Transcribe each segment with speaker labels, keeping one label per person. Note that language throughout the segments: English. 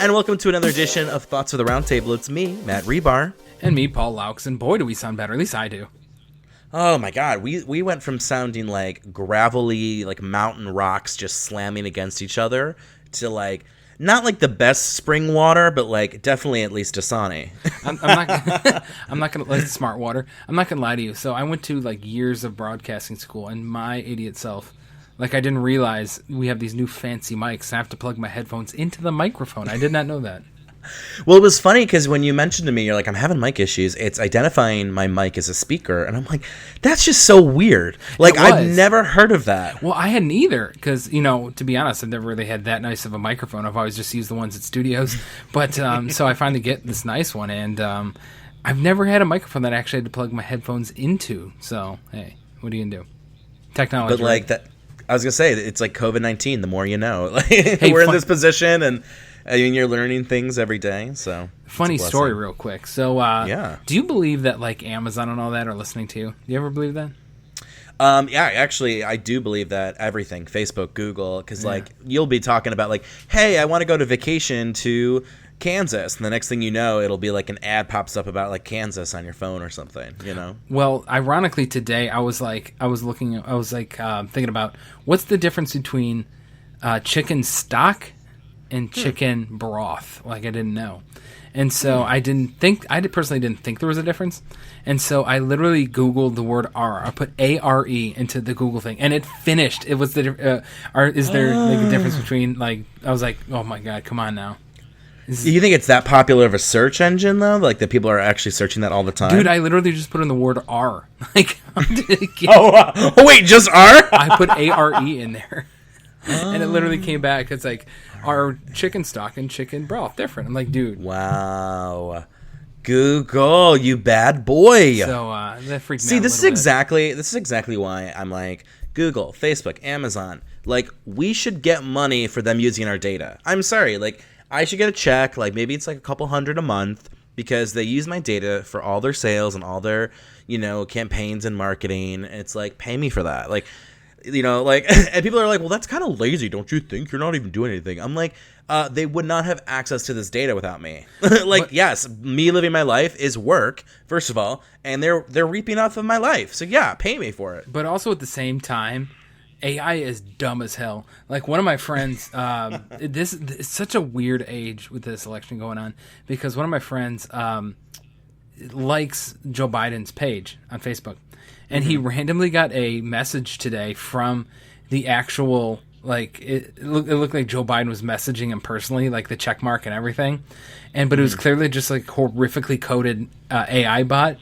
Speaker 1: And welcome to another edition of Thoughts of the Roundtable. It's me, Matt Rebar.
Speaker 2: And me, Paul Laux. And boy, do we sound better. At least I do.
Speaker 1: Oh my god, we went from sounding like gravelly, like mountain rocks just slamming against each other to like, not like the best spring water, but like definitely at least Dasani.
Speaker 2: I'm not gonna like smart water. I'm not gonna lie to you. So I went to like years of broadcasting school, and my idiot self, like I didn't realize we have these new fancy mics. I have to plug my headphones into the microphone. I did not know that.
Speaker 1: Well, it was funny because when you mentioned to me, you're like, I'm having mic issues. It's identifying my mic as a speaker. And I'm like, that's just so weird. Like, I've never heard of that.
Speaker 2: Well, I hadn't either because, you know, to be honest, I've never really had that nice of a microphone. I've always just used the ones at studios. But so I finally get this nice one. And I've never had a microphone that I actually had to plug my headphones into. So, hey, what are you going to do? Technology.
Speaker 1: But like that, I was going to say, it's like COVID-19. The more you know. Like, hey, we're in this position and... I mean, you're learning things every day, so...
Speaker 2: Funny story real quick. So,
Speaker 1: yeah.
Speaker 2: Do you believe that, like, Amazon and all that are listening to you? Do you ever believe that?
Speaker 1: Yeah, actually, I do believe that everything. Facebook, Google, because, like, you'll be talking about, like, hey, I want to go to vacation to Kansas, and the next thing you know, it'll be, like, an ad pops up about, like, Kansas on your phone or something, you know?
Speaker 2: Well, ironically, today, I was thinking about what's the difference between chicken stock and chicken broth. Like, I didn't know. And so I personally didn't think there was a difference. And so I literally Googled the word R. I put A-R-E into the Google thing, and it finished. It was the, is there like a difference between, like, I was like, oh my God, come on now.
Speaker 1: Do you think it's that popular of a search engine, though? Like, that people are actually searching that all the time?
Speaker 2: Dude, I literally just put in the word R. Like,
Speaker 1: oh, wait, just R?
Speaker 2: I put A-R-E in there. And it literally came back. It's like, are chicken stock and chicken broth different? I'm like, dude.
Speaker 1: Wow. Google, you bad boy.
Speaker 2: So that freaked me out.
Speaker 1: See, this is exactly why I'm like, Google, Facebook, Amazon. Like, we should get money for them using our data. I'm sorry. Like, I should get a check. Like, maybe it's like a couple $100 a month because they use my data for all their sales and all their, you know, campaigns and marketing. It's like, pay me for that. Like, you know, like, and people are like, well, that's kind of lazy, don't you think? You're not even doing anything. I'm like, they would not have access to this data without me. Yes, me living my life is work, first of all, and they're reaping off of my life. So yeah, pay me for it.
Speaker 2: But also at the same time, AI is dumb as hell. Like, one of my friends, it's such a weird age with this election going on, because one of my friends likes Joe Biden's page on Facebook. And he randomly got a message today from the actual, like, it looked like Joe Biden was messaging him personally, like the check mark and everything. But it was clearly just like horrifically coded AI bot.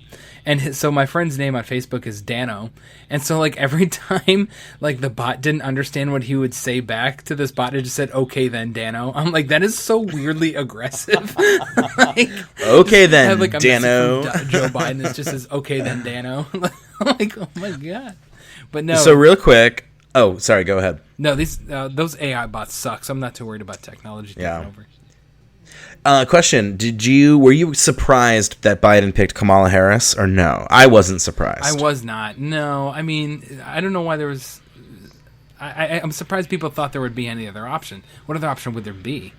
Speaker 2: And so my friend's name on Facebook is Dano. And so, like, every time, like, the bot didn't understand what he would say back to this bot, it just said, okay then, Dano. I'm like, that is so weirdly aggressive. Like,
Speaker 1: okay then,
Speaker 2: have, like, a
Speaker 1: Dano.
Speaker 2: From Joe Biden that just says, okay then, Dano. I'm like, oh my God. But no.
Speaker 1: So real quick. Oh, sorry, go ahead.
Speaker 2: No, those AI bots suck, so I'm not too worried about technology taking over.
Speaker 1: Question: were you surprised that Biden picked Kamala Harris, or no? I wasn't surprised.
Speaker 2: I was not. No, I mean, I don't know why there was. I'm surprised people thought there would be any other option. What other option would there be?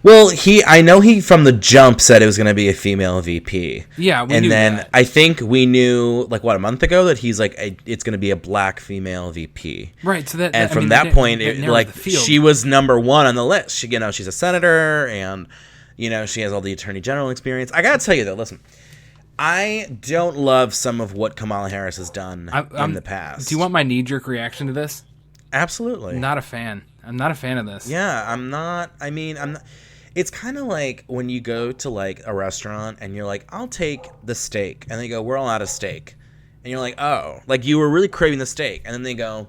Speaker 1: Well, I know he from the jump said it was going to be a female VP.
Speaker 2: Yeah, we knew that.
Speaker 1: I think we knew, like, a month ago that he's like, it's going to be a black female VP.
Speaker 2: Right. So
Speaker 1: from that point, she was number one on the list. She's a senator, and she has all the attorney general experience. I got to tell you though, listen, I don't love some of what Kamala Harris has done in the past.
Speaker 2: Do you want my knee-jerk reaction to this?
Speaker 1: Absolutely.
Speaker 2: Not a fan. I'm not a fan of this.
Speaker 1: Yeah, I'm not. I mean, I'm not. It's kind of like when you go to, like, a restaurant and you're like, I'll take the steak. And they go, we're all out of steak. And you're like, oh. Like, you were really craving the steak. And then they go,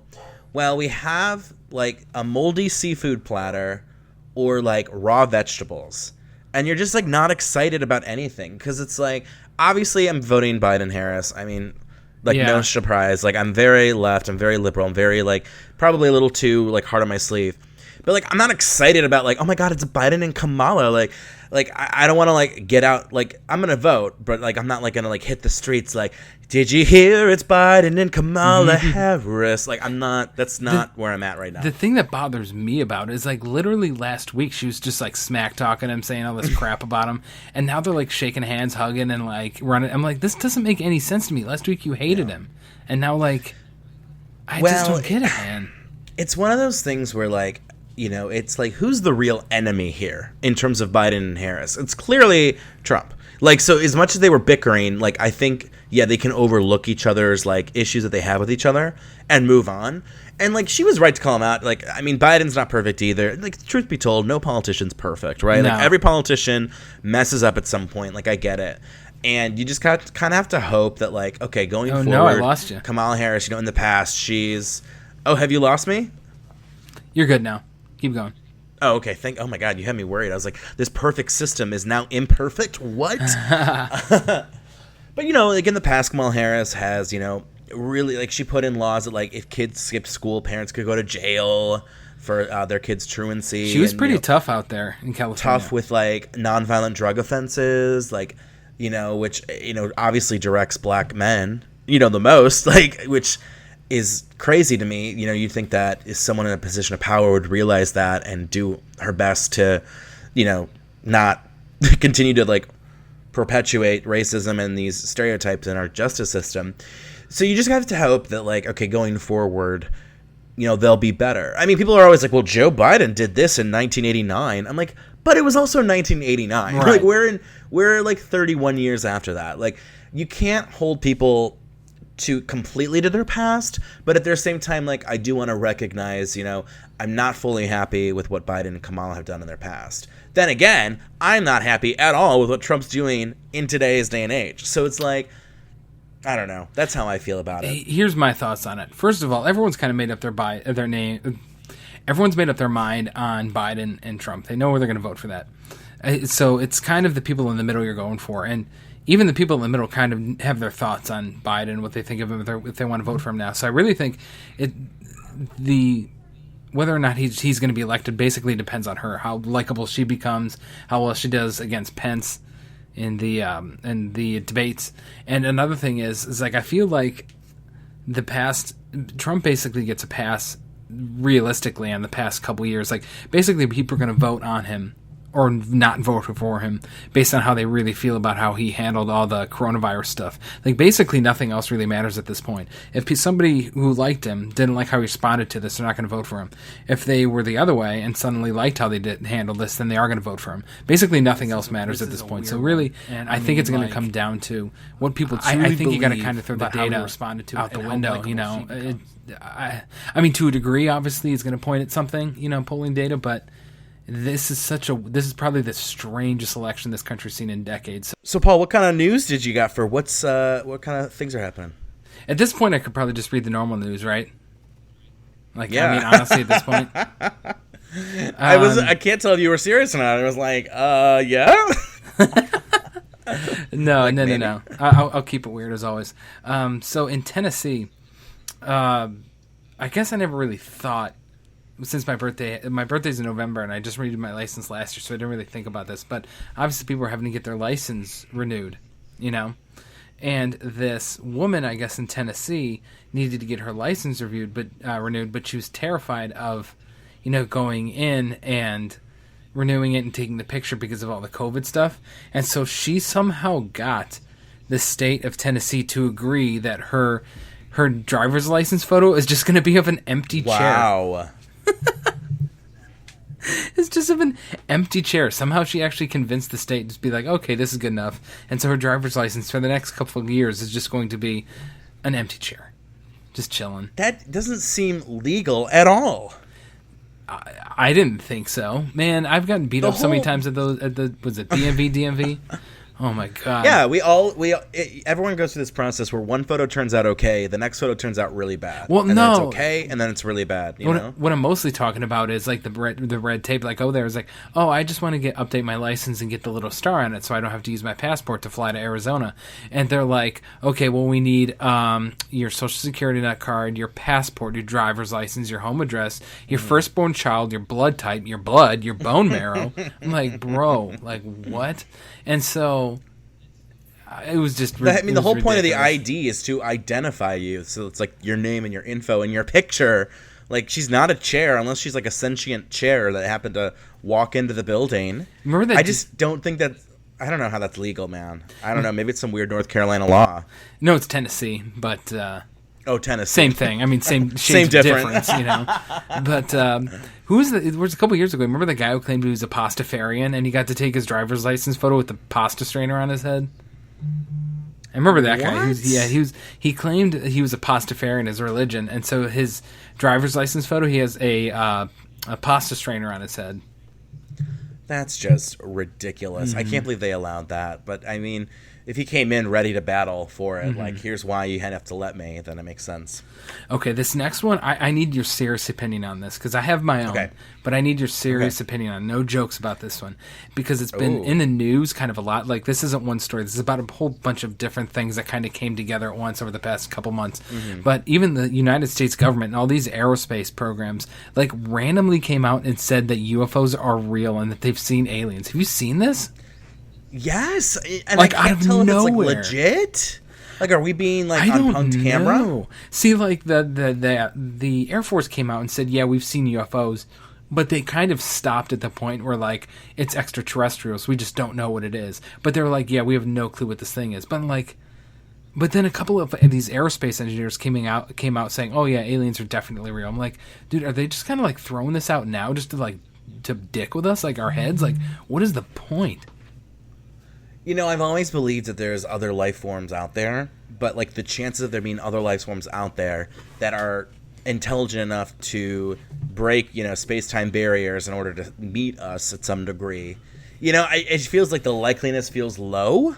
Speaker 1: well, we have, like, a moldy seafood platter or, like, raw vegetables. And you're just, like, not excited about anything. Because it's like, obviously I'm voting Biden-Harris. I mean... no surprise. Like, I'm very left. I'm very liberal. I'm very, like, probably a little too, like, hard on my sleeve. But, like, I'm not excited about, like, oh, my God, it's Biden and Kamala. Like, like I don't want to like get out, like I'm gonna vote, but like I'm not like gonna like hit the streets like, did you hear it's Biden and Kamala Harris? Like I'm not. That's not where I'm at right now.
Speaker 2: The thing that bothers me about it is like literally last week she was just like smack talking him, saying all this crap about him, and now they're like shaking hands, hugging, and like running. I'm like, this doesn't make any sense to me. Last week you hated him, and now like I just don't get it, man.
Speaker 1: It's one of those things where like, you know, it's like, who's the real enemy here in terms of Biden and Harris? It's clearly Trump. Like, so as much as they were bickering, like, I think, yeah, they can overlook each other's, like, issues that they have with each other and move on. And, like, she was right to call him out. Like, I mean, Biden's not perfect either. Like, truth be told, no politician's perfect, right?
Speaker 2: No.
Speaker 1: Like, every politician messes up at some point. Like, I get it. And you just kind of have to hope that, like, okay, going forward,
Speaker 2: no, I lost you.
Speaker 1: Kamala Harris, you know, in the past, she's... Oh, have you lost me?
Speaker 2: You're good now. Keep going.
Speaker 1: Oh, okay. Oh my God, you had me worried. I was like, this perfect system is now imperfect? What? But, you know, like in the past, Kamala Harris has, you know, really, like, she put in laws that, like, if kids skip school, parents could go to jail for their kids' truancy.
Speaker 2: She was pretty tough out there in California.
Speaker 1: Tough with, like, nonviolent drug offenses, like, you know, which, you know, obviously directs black men, you know, the most, like, which is crazy to me. You know, you'd think that if someone in a position of power would realize that and do her best to, you know, not continue to like perpetuate racism and these stereotypes in our justice system. So you just have to hope that, like, okay, going forward, you know, they'll be better. I mean, people are always like, well, Joe Biden did this in 1989. I'm like, but it was also 1989.
Speaker 2: Right.
Speaker 1: Like we're like 31 years after that. Like, you can't hold people completely to their past, but at the same time, like, I do want to recognize, you know, I'm not fully happy with what Biden and Kamala have done in their past. Then again, I'm not happy at all with what Trump's doing in today's day and age. So it's like, I don't know. That's how I feel about it.
Speaker 2: Here's my thoughts on it. First of all, everyone's kind of made up their name. Everyone's made up their mind on Biden and Trump. They know where they're going to vote for that. So it's kind of the people in the middle you're going for, and even the people in the middle kind of have their thoughts on Biden, what they think of him, if they want to vote for him now. So I really think whether or not he's going to be elected basically depends on her, how likable she becomes, how well she does against Pence in the debates. And another thing is like, I feel like Trump basically gets a pass realistically on the past couple years. Like, basically people are going to vote on him or not vote for him based on how they really feel about how he handled all the coronavirus stuff. Like, basically nothing else really matters at this point. If somebody who liked him didn't like how he responded to this, they're not going to vote for him. If they were the other way and suddenly liked how they did handle this, then they are going to vote for him. Basically nothing else matters at this point. So really, I think it's going to come down to what people truly believe. I think you got to kind of throw the data responded to out the window, you know. I mean, to a degree, obviously, it's going to point at something, you know, polling data, but this is probably the strangest election this country's seen in decades.
Speaker 1: So, Paul, what kind of news did you got for what kind of things are happening?
Speaker 2: At this point, I could probably just read the normal news, right? Like, yeah. I mean, honestly, at this point,
Speaker 1: I can't tell if you were serious or not. I was like, yeah.
Speaker 2: No. I'll keep it weird as always. So in Tennessee, I guess I never really thought. Since my birthday's in November, and I just renewed my license last year, so I didn't really think about this. But obviously, people are having to get their license renewed, you know. And this woman, I guess, in Tennessee, needed to get her license renewed, but she was terrified of, you know, going in and renewing it and taking the picture because of all the COVID stuff. And so she somehow got the state of Tennessee to agree that her driver's license photo is just going to be of an empty chair.
Speaker 1: Wow.
Speaker 2: It's just of an empty chair. Somehow she actually convinced the state to be like, okay, this is good enough. And so her driver's license for the next couple of years is just going to be an empty chair. Just chilling.
Speaker 1: That doesn't seem legal at all.
Speaker 2: I didn't think so. Man, I've gotten beat up so many times at the was it DMV? Oh my god.
Speaker 1: Yeah, everyone goes through this process where one photo turns out okay, the next photo turns out really bad.
Speaker 2: Well,
Speaker 1: and
Speaker 2: no,
Speaker 1: then it's okay, and then it's really bad. You know
Speaker 2: what I'm mostly talking about is like the red tape. Like, there's like, I just want to update my license and get the little star on it, so I don't have to use my passport to fly to Arizona. And they're like, okay, well, we need your social security card, your passport, your driver's license, your home address, your firstborn child, your blood type, your blood, your bone marrow. I'm like, bro, like what? And so it was just.
Speaker 1: I mean, the whole point of the
Speaker 2: ridiculous.
Speaker 1: ID is to identify you. So it's like your name and your info and your picture. Like, she's not a chair unless she's like a sentient chair that happened to walk into the building.
Speaker 2: Remember that?
Speaker 1: I just don't think that. I don't know how that's legal, man. I don't know. Maybe it's some weird North Carolina law.
Speaker 2: No, it's Tennessee, but
Speaker 1: Tennessee.
Speaker 2: same thing. I mean, same
Speaker 1: Same
Speaker 2: difference, you know. But who was it was a couple years ago. Remember the guy who claimed he was a pastafarian and he got to take his driver's license photo with the pasta strainer on his head? I remember that guy. He claimed he was a pastafarian, his religion, and so his driver's license photo, he has a pasta strainer on his head.
Speaker 1: That's just ridiculous. I can't believe they allowed that. But I mean, if he came in ready to battle for it, like, here's why you have to let me, then it makes sense.
Speaker 2: Okay, this next one, I need your serious opinion on this, because I have my own, but I need your serious opinion on. No jokes about this one, because it's been in the news kind of a lot. Like, this isn't one story. This is about a whole bunch of different things that kind of came together at once over the past couple months. But even the United States government and all these aerospace programs, like, randomly came out and said that UFOs are real and that they've seen aliens. Have you seen this?
Speaker 1: Yes, and
Speaker 2: Like,
Speaker 1: I can't
Speaker 2: out of
Speaker 1: tell if it's like
Speaker 2: nowhere.
Speaker 1: legit. Like, are we being like
Speaker 2: I
Speaker 1: on
Speaker 2: don't
Speaker 1: punked camera?
Speaker 2: know. See, like the Air Force came out and said, yeah, we've seen UFOs, but they kind of stopped at the point where like it's extraterrestrials. We just don't know what it is. But they're like, yeah, we have no clue what this thing is. But then a couple of these aerospace engineers came out saying, oh yeah, aliens are definitely real. I'm like, dude, are they just kind of like throwing this out now just to dick with us, like our heads? Like, what is the point?
Speaker 1: You know, I've always believed that there's other life forms out there, but like the chances of there being other life forms out there that are intelligent enough to break, space-time barriers in order to meet us at some degree, it feels like the likeliness feels low,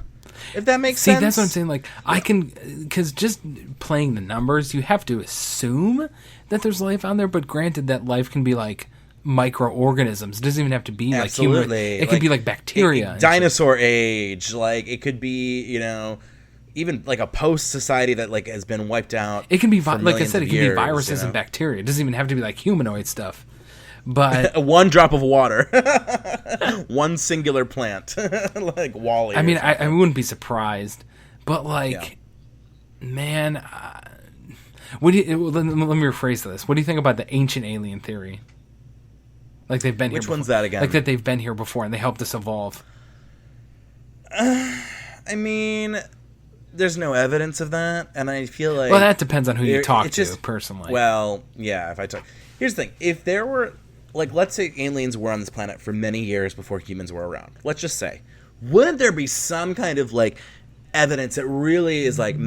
Speaker 1: if that makes sense.
Speaker 2: See, that's what I'm saying. Like, I can, because just playing the numbers, you have to assume that there's life out there, but granted that life can be like microorganisms. It doesn't even have to be like human. It could be like bacteria.
Speaker 1: Dinosaur age. Like, it could be, even like a post society that like has been wiped out.
Speaker 2: It can be, like I said, it can
Speaker 1: years,
Speaker 2: be viruses and bacteria. It doesn't even have to be like humanoid stuff. But
Speaker 1: one drop of water, one singular plant, like Wall-E.
Speaker 2: I mean, I wouldn't be surprised. But like, man, what do you? Let me rephrase this. What do you think about the ancient alien theory? Like they've been here.
Speaker 1: Which
Speaker 2: before.
Speaker 1: one's that again?
Speaker 2: Like that they've been here before and they helped us evolve.
Speaker 1: I mean, there's no evidence of that, and I feel like...
Speaker 2: Well, that depends on who you talk to, personally.
Speaker 1: Well, yeah, if I talk... Here's the thing. If there were... Like, let's say aliens were on this planet for many years before humans were around. Let's just say. Wouldn't there be some kind of, like, evidence that really is, like,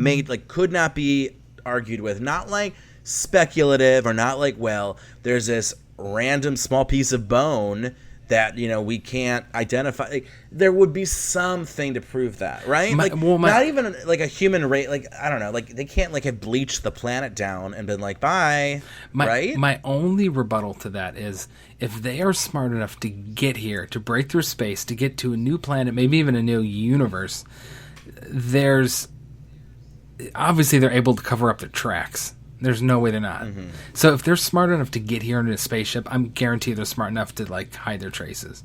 Speaker 1: could not be argued with? Not, like, speculative or not, like, well, there's this random small piece of bone that we can't identify. Like, there would be something to prove that, right? Not even like a human race. Like, I don't know. Like, they can't like have bleached the planet down and been like, bye. Right.
Speaker 2: My only rebuttal to that is if they are smart enough to get here, to break through space, to get to a new planet, maybe even a new universe. Obviously they're able to cover up their tracks. There's no way they're not. Mm-hmm. So if they're smart enough to get here in a spaceship, I'm guaranteed they're smart enough to like hide their traces.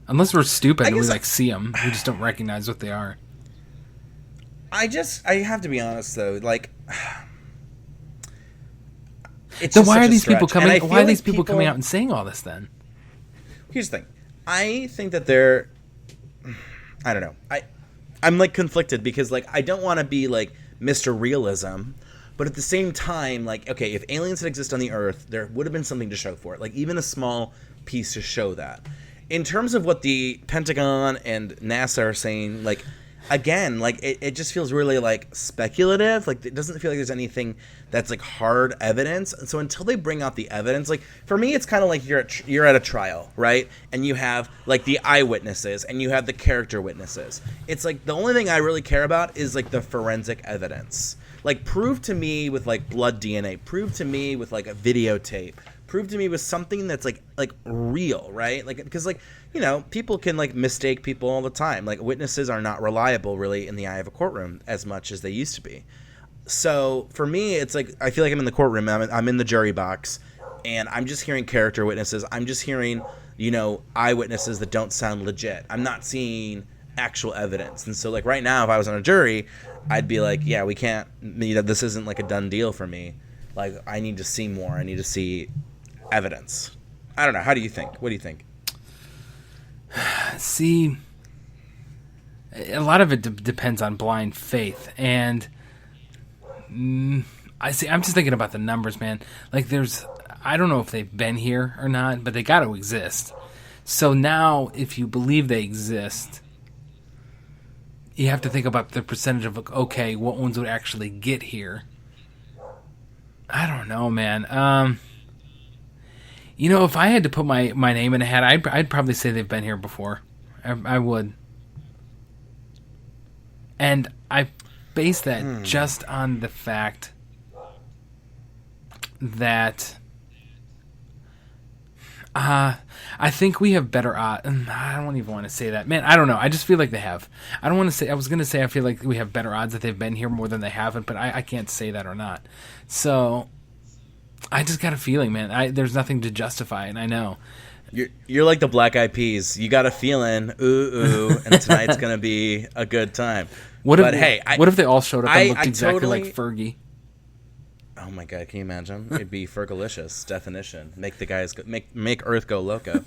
Speaker 2: Unless we're stupid and we like see them, we just don't recognize what they are.
Speaker 1: I have to be honest though, like,
Speaker 2: then why are these people coming? Why are these people coming out and saying all this then?
Speaker 1: Here's the thing. I think that they're, I don't know. I'm like conflicted because like I don't want to be like Mr. Realism. But at the same time, like, okay, if aliens had existed on the Earth, there would have been something to show for it. Like, even a small piece to show that. In terms of what the Pentagon and NASA are saying, like, again, like it just feels really like speculative. Like it doesn't feel like there's anything that's like hard evidence. And so until they bring out the evidence, like for me, it's kind of like you're at a trial, right? And you have like the eyewitnesses and you have the character witnesses. It's like the only thing I really care about is like the forensic evidence. Like prove to me with like blood DNA, prove to me with like a videotape, prove to me with something that's like real, right? Like because like, you know, people can like mistake people all the time. Like witnesses are not reliable really in the eye of a courtroom as much as they used to be. So for me, it's like I feel like I'm in the courtroom. I'm in the jury box, and I'm just hearing character witnesses. I'm just hearing, you know, eyewitnesses that don't sound legit. I'm not seeing actual evidence. And so like right now, if I was on a jury, I'd be like, yeah, we can't. You know, this isn't like a done deal for me. Like I need to see more. I need to see evidence. I don't know. How do you think? What do you think?
Speaker 2: See, a lot of it depends on blind faith, and I'm just thinking about the numbers, man. Like, I don't know if they've been here or not, but they got to exist. So now, if you believe they exist, you have to think about the percentage of, okay, what ones would actually get here. I don't know, man. You know, if I had to put my name in a hat, I'd probably say they've been here before. I would. And I base that just on the fact that I think we have better odds. I don't even want to say that. Man, I don't know. I just feel like they have. I don't want to say... I was going to say I feel like we have better odds that they've been here more than they haven't, but I can't say that or not. So... I just got a feeling, man. There's nothing to justify it, I know.
Speaker 1: You're like the Black Eyed Peas. You got a feeling, ooh, and tonight's going to be a good time.
Speaker 2: What if they all showed up and looked exactly like Fergie?
Speaker 1: Oh my God, can you imagine? It'd be Fergalicious, definition. Make the guys make Earth go loco.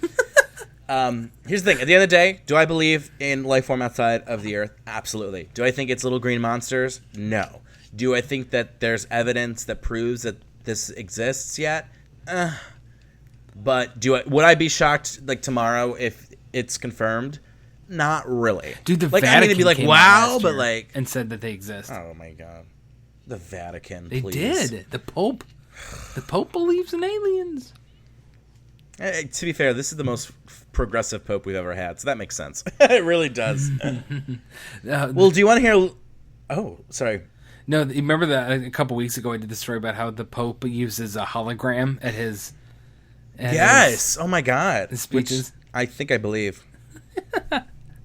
Speaker 1: Here's the thing. At the end of the day, do I believe in life form outside of the Earth? Absolutely. Do I think it's little green monsters? No. Do I think that there's evidence that proves that this exists yet? But would I be shocked like tomorrow if it's confirmed? Not really.
Speaker 2: Dude, the
Speaker 1: like,
Speaker 2: Vatican
Speaker 1: I mean, to be like, wow, but like,
Speaker 2: and said that they exist.
Speaker 1: Oh my God, the Vatican.
Speaker 2: They
Speaker 1: please.
Speaker 2: did. The Pope believes in aliens.
Speaker 1: To be fair, this is the most progressive Pope we've ever had, so that makes sense. It really does. Well, do you want to hear? Oh, sorry.
Speaker 2: No, you remember that a couple weeks ago I did the story about how the Pope uses a hologram at his...
Speaker 1: yes! Oh my God.
Speaker 2: His speeches.
Speaker 1: Which I think I believe.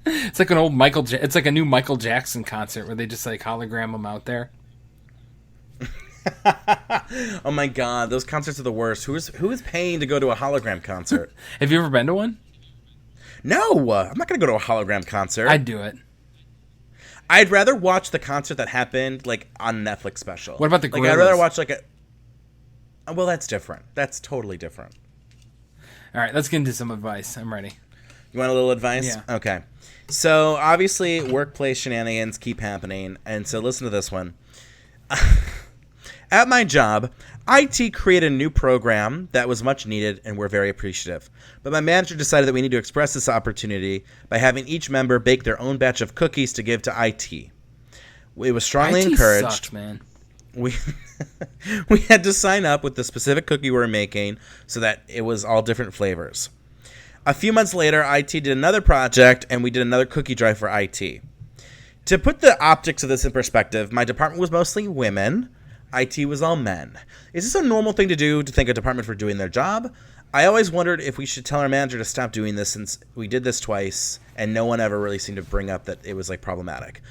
Speaker 2: It's like an old it's like a new Michael Jackson concert where they just like hologram him out there.
Speaker 1: Oh my God, those concerts are the worst. Who is paying to go to a hologram concert?
Speaker 2: Have you ever been to one?
Speaker 1: No! I'm not going to go to a hologram concert.
Speaker 2: I'd do it.
Speaker 1: I'd rather watch the concert that happened, like, on Netflix special.
Speaker 2: What about the Gorillas?
Speaker 1: Like, I'd rather watch, like, a... Well, that's different. That's totally different.
Speaker 2: All right, let's get into some advice. I'm ready.
Speaker 1: You want a little advice?
Speaker 2: Yeah.
Speaker 1: Okay. So, obviously, workplace shenanigans keep happening, and so listen to this one. At my job, IT created a new program that was much needed, and we're very appreciative. But my manager decided that we need to express this opportunity by having each member bake their own batch of cookies to give to IT. It was strongly encouraged.
Speaker 2: Sucks, man.
Speaker 1: We had to sign up with the specific cookie we were making so that it was all different flavors. A few months later, IT did another project, and we did another cookie drive for IT. To put the optics of this in perspective, my department was mostly women. IT was all men. Is this a normal thing to do, to thank a department for doing their job? I always wondered if we should tell our manager to stop doing this, since we did this twice and no one ever really seemed to bring up that it was like problematic.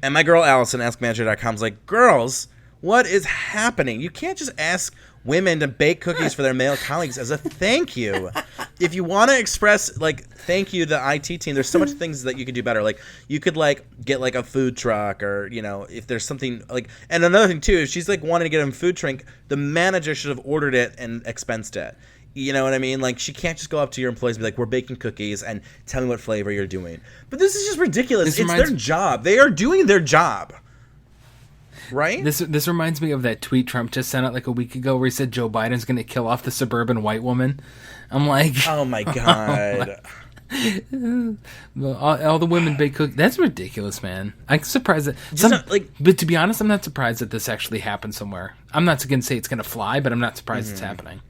Speaker 1: And my girl Allison, AskManager.com, is like, girls, what is happening? You can't just ask women to bake cookies for their male colleagues as a thank you. If you want to express like thank you to the IT team, there's so much things that you could do better. Like you could like get like a food truck, or you know, if there's something like. And another thing too, if she's like wanting to get a food truck, the manager should have ordered it and expensed it. You know what I mean? Like she can't just go up to your employees and be like, we're baking cookies and tell me what flavor you're doing. But this is just ridiculous. It's their job. They are doing their job. Right?
Speaker 2: This reminds me of that tweet Trump just sent out like a week ago where he said Joe Biden's going to kill off the suburban white woman. I'm like...
Speaker 1: Oh, my God.
Speaker 2: All the women bake cookies. That's ridiculous, man. I'm surprised that but to be honest, I'm not surprised that this actually happened somewhere. I'm not going to say it's going to fly, but I'm not surprised it's happening.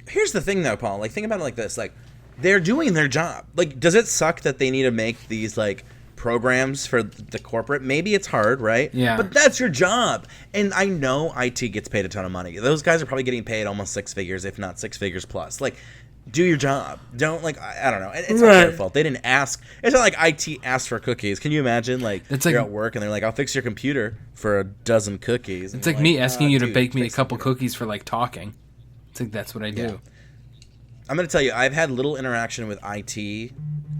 Speaker 1: Here's the thing, though, Paul. Like, think about it like this. Like, they're doing their job. Like, does it suck that they need to make these like programs for the corporate? Maybe it's hard, right?
Speaker 2: Yeah.
Speaker 1: But that's your job. And I know IT gets paid a ton of money. Those guys are probably getting paid almost 6 figures, if not 6 figures plus. Like, do your job. Don't, like, I don't know. It's not their fault. They didn't ask. It's not like IT asked for cookies. Can you imagine? Like, you're at work and they're like, I'll fix your computer for a dozen cookies.
Speaker 2: It's like me asking you to bake me a couple cookies for, like, talking. It's like, that's what I do.
Speaker 1: Yeah. I'm going to tell you, I've had little interaction with IT,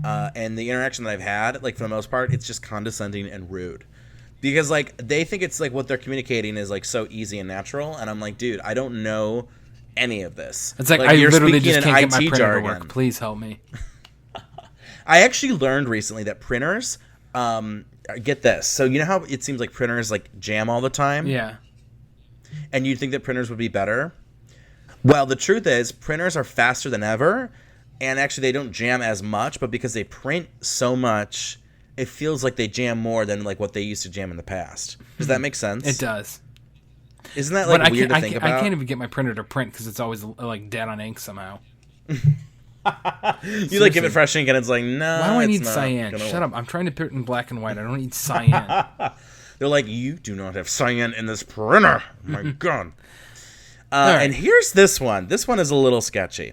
Speaker 1: and the interaction that I've had, like, for the most part, it's just condescending and rude. Because, like, they think it's, like, what they're communicating is, like, so easy and natural, and I'm like, dude, I don't know any of this.
Speaker 2: It's like I literally just can't get my printer to work. Please help me.
Speaker 1: I actually learned recently that printers, get this. So, you know how it seems like printers, like, jam all the time?
Speaker 2: Yeah.
Speaker 1: And you'd think that printers would be better? Well, the truth is, printers are faster than ever, and actually they don't jam as much, but because they print so much, it feels like they jam more than like what they used to jam in the past. Does that make sense?
Speaker 2: It does.
Speaker 1: Isn't that like weird to think about?
Speaker 2: I can't even get my printer to print because it's always like dead on ink somehow.
Speaker 1: You like give it fresh ink and it's like, no.
Speaker 2: Why do I need cyan? Shut up! I'm trying to print in black and white. I don't need cyan.
Speaker 1: They're like, you do not have cyan in this printer. Oh my God. Right. And here's this one. This one is a little sketchy.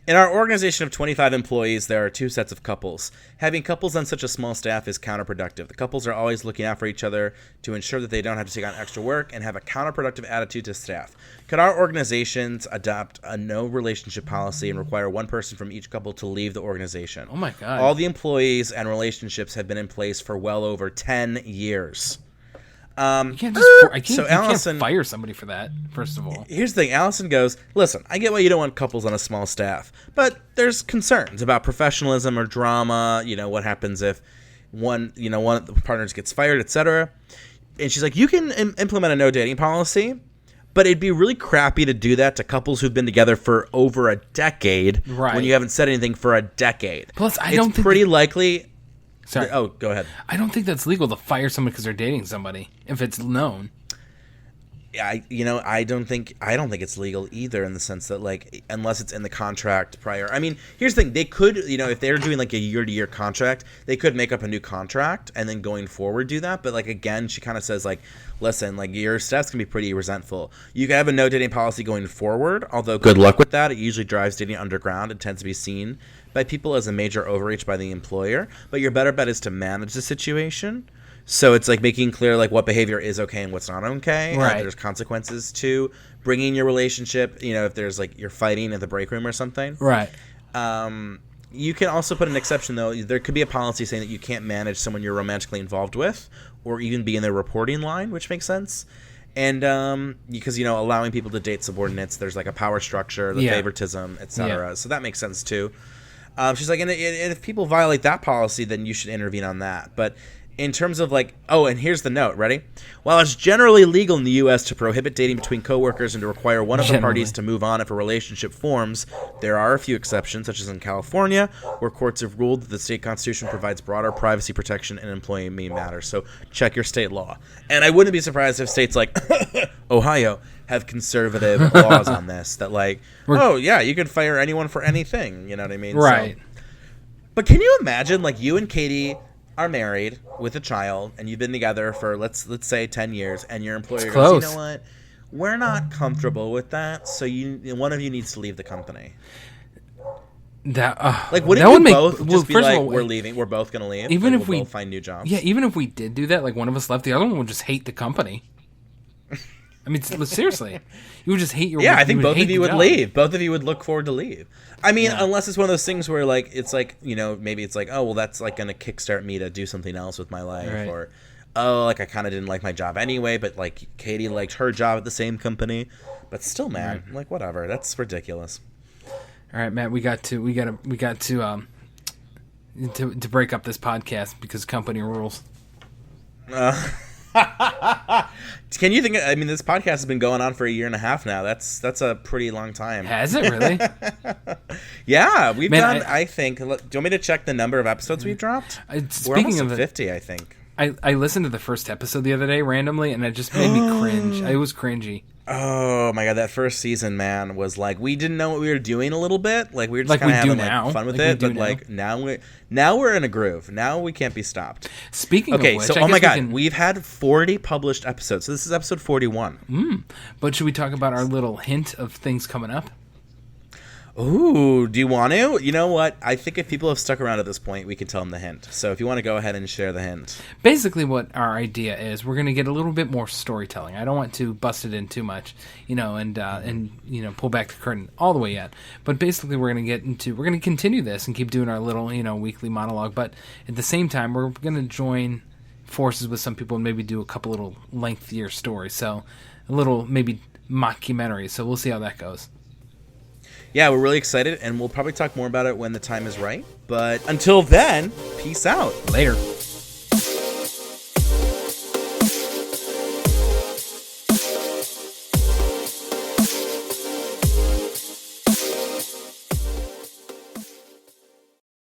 Speaker 1: In our organization of 25 employees, there are 2 sets of couples. Having couples on such a small staff is counterproductive. The couples are always looking out for each other to ensure that they don't have to take on extra work and have a counterproductive attitude to staff. Could our organizations adopt a no relationship policy and require one person from each couple to leave the organization?
Speaker 2: Oh my God.
Speaker 1: All the employees and relationships have been in place for well over 10 years.
Speaker 2: You can't fire somebody for that, first of all.
Speaker 1: Here's the thing. Allison goes, listen, I get why you don't want couples on a small staff, but there's concerns about professionalism or drama, you know, what happens if one of the partners gets fired, etc. And she's like, you can implement a no dating policy, but it'd be really crappy to do that to couples who've been together for over a decade when you haven't said anything for a decade.
Speaker 2: Plus,
Speaker 1: it's pretty likely...
Speaker 2: Sorry.
Speaker 1: Oh, go ahead.
Speaker 2: I don't think that's legal to fire somebody because they're dating somebody if it's known.
Speaker 1: I don't think it's legal either in the sense that, like, unless it's in the contract prior. I mean, here's the thing. They could, if they're doing like a year-to-year contract, they could make up a new contract and then going forward do that. But, like, again, she kind of says, like, listen, like, your staff's can be pretty resentful. You can have a no dating policy going forward, although good luck with that. It usually drives dating underground. It tends to be seen by people as a major overreach by the employer. But your better bet is to manage the situation. So it's like making clear like what behavior is okay and what's not okay.
Speaker 2: Right.
Speaker 1: There's consequences to bringing your relationship. If there's like you're fighting at the break room or something.
Speaker 2: Right.
Speaker 1: You can also put an exception though. There could be a policy saying that you can't manage someone you're romantically involved with, or even be in their reporting line, which makes sense. And because allowing people to date subordinates, there's like a power structure, the favoritism, etc. Yeah. So that makes sense too. She's like, and if people violate that policy, then you should intervene on that. But in terms of like, and here's the note, ready? While it's generally legal in the U.S. to prohibit dating between coworkers and to require one of the parties to move on if a relationship forms, there are a few exceptions, such as in California, where courts have ruled that the state constitution provides broader privacy protection in employment matters. So check your state law. And I wouldn't be surprised if states like Ohio have conservative laws on this that like, you can fire anyone for anything. You know what I mean?
Speaker 2: Right.
Speaker 1: But can you imagine like you and Katie are married with a child and you've been together for let's say 10 years and your employer goes, you know what, we're not comfortable with that, so one of you needs to leave the company.
Speaker 2: That
Speaker 1: like wouldn't you both just be like, we're leaving, we're both gonna leave,
Speaker 2: even if we
Speaker 1: both find new jobs?
Speaker 2: Yeah, even if we did do that, like one of us left, the other one would just hate the company. I mean, seriously, you would just hate your.
Speaker 1: Yeah, I think both of you would leave. Both of you would look forward to leave. I mean, unless it's one of those things where, like, it's like, maybe it's like, oh, well, that's like gonna kickstart me to do something else with my life, right. Or, like I kind of didn't like my job anyway, but like Katie liked her job at the same company, but still, man, like whatever, that's ridiculous.
Speaker 2: All right, Matt, we got to break up this podcast because company rules.
Speaker 1: Can you think? I mean, this podcast has been going on for a year and a half now. That's a pretty long time.
Speaker 2: Has it really?
Speaker 1: Yeah, we've
Speaker 2: Man,
Speaker 1: done. I think. Do you want me to check the number of episodes we've dropped? We're
Speaker 2: Speaking
Speaker 1: almost
Speaker 2: of
Speaker 1: at 50, I think.
Speaker 2: I listened to the first episode the other day randomly, and it just made me cringe. It was cringy.
Speaker 1: Oh my god, that first season, man, was like we didn't know what we were doing a little bit. Like we were just
Speaker 2: Like
Speaker 1: kind
Speaker 2: we
Speaker 1: of
Speaker 2: do
Speaker 1: having
Speaker 2: now.
Speaker 1: like fun with
Speaker 2: Like we
Speaker 1: it,
Speaker 2: do
Speaker 1: but
Speaker 2: now.
Speaker 1: like now we're in a groove. Now we can't be stopped.
Speaker 2: Speaking
Speaker 1: Okay,
Speaker 2: of which,
Speaker 1: so
Speaker 2: I
Speaker 1: oh my
Speaker 2: guess
Speaker 1: god, we've had 40 published episodes. So this is episode 41.
Speaker 2: but should we talk about our little hint of things coming up?
Speaker 1: Ooh, do you want to? You know what? I think if people have stuck around at this point, we can tell them the hint. So if you want to go ahead and share the hint.
Speaker 2: Basically, what our idea is, we're going to get a little bit more storytelling. I don't want to bust it in too much, and pull back the curtain all the way yet. But basically, we're going to continue this and keep doing our little, weekly monologue. But at the same time, we're going to join forces with some people and maybe do a couple little lengthier stories. So a little maybe mockumentary. So we'll see how that goes.
Speaker 1: Yeah, we're really excited, and we'll probably talk more about it when the time is right. But until then, peace out.
Speaker 2: Later.